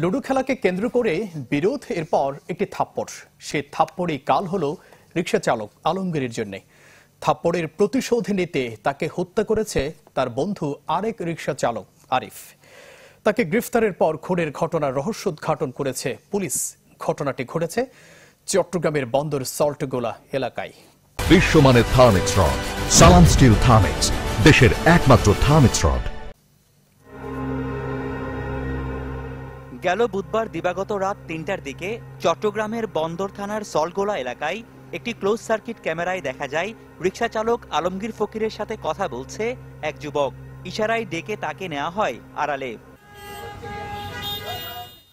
Ludo খেলাকে কেন্দ্র করে বিরোধ, এরপর একটি থাপ্পড়। সে থাপ্পড়ই কাল হলো রিকশা চালক আলমগীরের জন্য। থাপ্পড়ের প্রতিশোধ নিতে তাকে হত্যা করেছে তার বন্ধু আরেক রিকশা চালক আরিফ। তাকে গ্রেফতারের পর খুনের ঘটনার রহস্য উদ্ঘাটন করেছে পুলিশ। ঘটনাটি ঘটেছে চট্টগ্রামের বন্দর সল্টগোলা এলাকায়। বিশ্বমানের থার্মিক্স রড, সালাম স্টিল থার্মিক্স, দেশের একমাত্র থার্মিক্স রড। গেল বুধবার দিবাগত রাত ৩টার দিকে চট্টগ্রামের বন্দর থানার সল্টগোলা এলাকায় একটি ক্লোজ সার্কিট ক্যামেরায় দেখা যায় রিকশা চালক আলমগীর ফকিরের সাথে কথা বলছে এক যুবক। ইশারায় ডেকে তাকে নেওয়া হয় আড়ালে।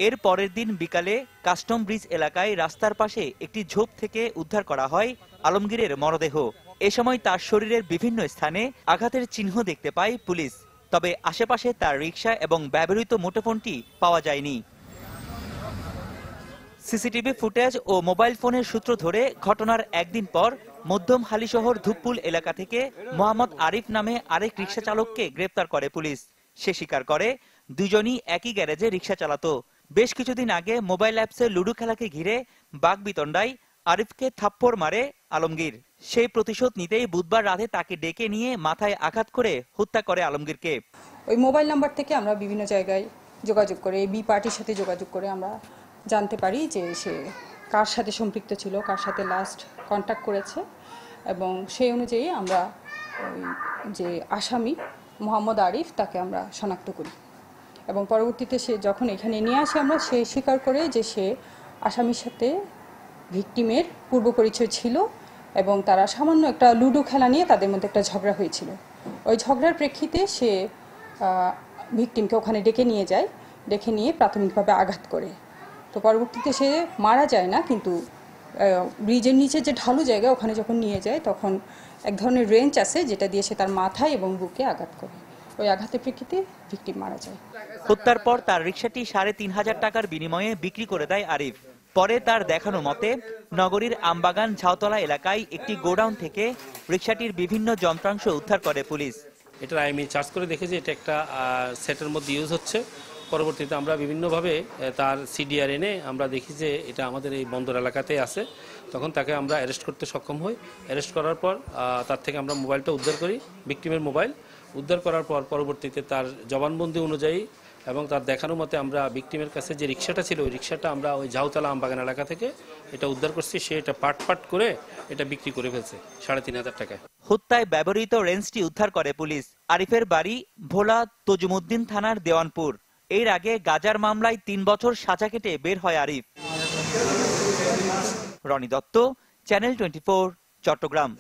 এর পরের দিন বিকালে কাস্টম ব্রিজ এলাকায় রাস্তার পাশে একটি ঝোপ থেকে উদ্ধার করা হয় আলমগীরের মরদেহ। এ সময় তার শরীরের বিভিন্ন স্থানে আঘাতের চিহ্ন দেখতে পায় পুলিশ। তবে আশেপাশে তার রিকশা এবং ব্যবহৃত মুঠোফোনটি পাওয়া যায়নি। সিসিটিভি ফুটেজ ও মোবাইল ফোনের সূত্র ধরে ঘটনার একদিন পর মধ্যম হালিশহর ধুপপুল এলাকা থেকে মোহাম্মদ আরিফ নামে আরেক রিকশা চালককে গ্রেপ্তার করে পুলিশ। সে স্বীকার করে দুজনই একই গ্যারেজে রিকশা চালাতো। বেশ কিছুদিন আগে মোবাইল অ্যাপসে লুডো খেলাকে ঘিরে বাকবিতণ্ডায় আরিফকে থাপ্পড় মারে আলমগীর। সেই প্রতিশোধ নিতেই বুধবার রাতে তাকে ডেকে নিয়ে মাথায় আঘাত করে হত্যা করে আলমগীরকে। ওই মোবাইল নাম্বার থেকে আমরা বিভিন্ন জায়গায় যোগাযোগ করে বি পার্টির সাথে যোগাযোগ করে আমরা জানতে পারি যে সে কার সাথে সম্পৃক্ত ছিল, কার সাথে লাস্ট কন্ট্যাক্ট করেছে, এবং সেই অনুযায়ী আমরা ওই যে আসামি মোহাম্মদ আরিফ তাকে আমরা শনাক্ত করি। এবং পরবর্তীতে সে যখন এখানে নিয়ে আসে আমরা সে স্বীকার করে যে সে আসামির সাথে ভিকটিমের পূর্ব পরিচয় ছিল এবং তারা সামান্য একটা লুডো খেলা নিয়ে তাদের মধ্যে একটা ঝগড়া হয়েছিল। ওই ঝগড়ার প্রেক্ষিতে সে ভিকটিমকে ওখানে ডেকে নিয়ে যায়, ডেকে নিয়ে প্রাথমিকভাবে আঘাত করে। তো পরবর্তীতে সে মারা যায় না, কিন্তু ব্রিজের নিচে যে ঢালু জায়গা ওখানে যখন নিয়ে যায় তখন এক ধরনের রেঞ্চ আছে যেটা দিয়ে সে তার মাথায় এবং বুকে আঘাত করে। ওই আঘাতের প্রেক্ষিতে ভিকটিম মারা যায়। হত্যার পর তার রিকশাটি ৩৫০০ টাকার বিনিময়ে বিক্রি করে দেয় আরিফ। পরে তার দেখানো মতে নগরীর আমবাগান ঝাউতলা এলাকায় একটি গোডাউন থেকে রিকশাটির বিভিন্ন যন্ত্রাংশ উদ্ধার করে পুলিশ। এটা আমি চার্জ করে দেখেছি এটা একটা সেটের মধ্যে ইউজ হচ্ছে। পরবর্তীতে আমরা বিভিন্নভাবে তার সিডিআর এনে আমরা দেখি যে এটা আমাদের এই বন্দর এলাকাতে আছে। তখন তাকে আমরা অ্যারেস্ট করতে সক্ষম হই। অ্যারেস্ট করার পর তার থেকে আমরা মোবাইলটা উদ্ধার করি, ভিকটিমের মোবাইল উদ্ধার করার পর পরবর্তীতে তার জবানবন্দি অনুযায়ী এবং তার দেখানো মতে আমরা ভিকটিমের কাছে যে রিকশাটা ছিল ওই রিকশাটা আমরা ওই ঝাউতলা আমবাগান এলাকা থেকে এটা উদ্ধার করছি। সে এটা পাট করে এটা বিক্রি করে ফেলছে ৩৫০০ টাকায়। হত্যায় ব্যবহৃত রেঞ্জটি উদ্ধার করে পুলিশ। আরিফের বাড়ি ভোলা তজুমুদ্দিন থানার দেওয়ানপুর। এর আগে গাজার মামলায় ৩ বছর সাজা কেটে বের হয় আরিফ। রনি দত্ত, চ্যানেল 24, চট্টগ্রাম।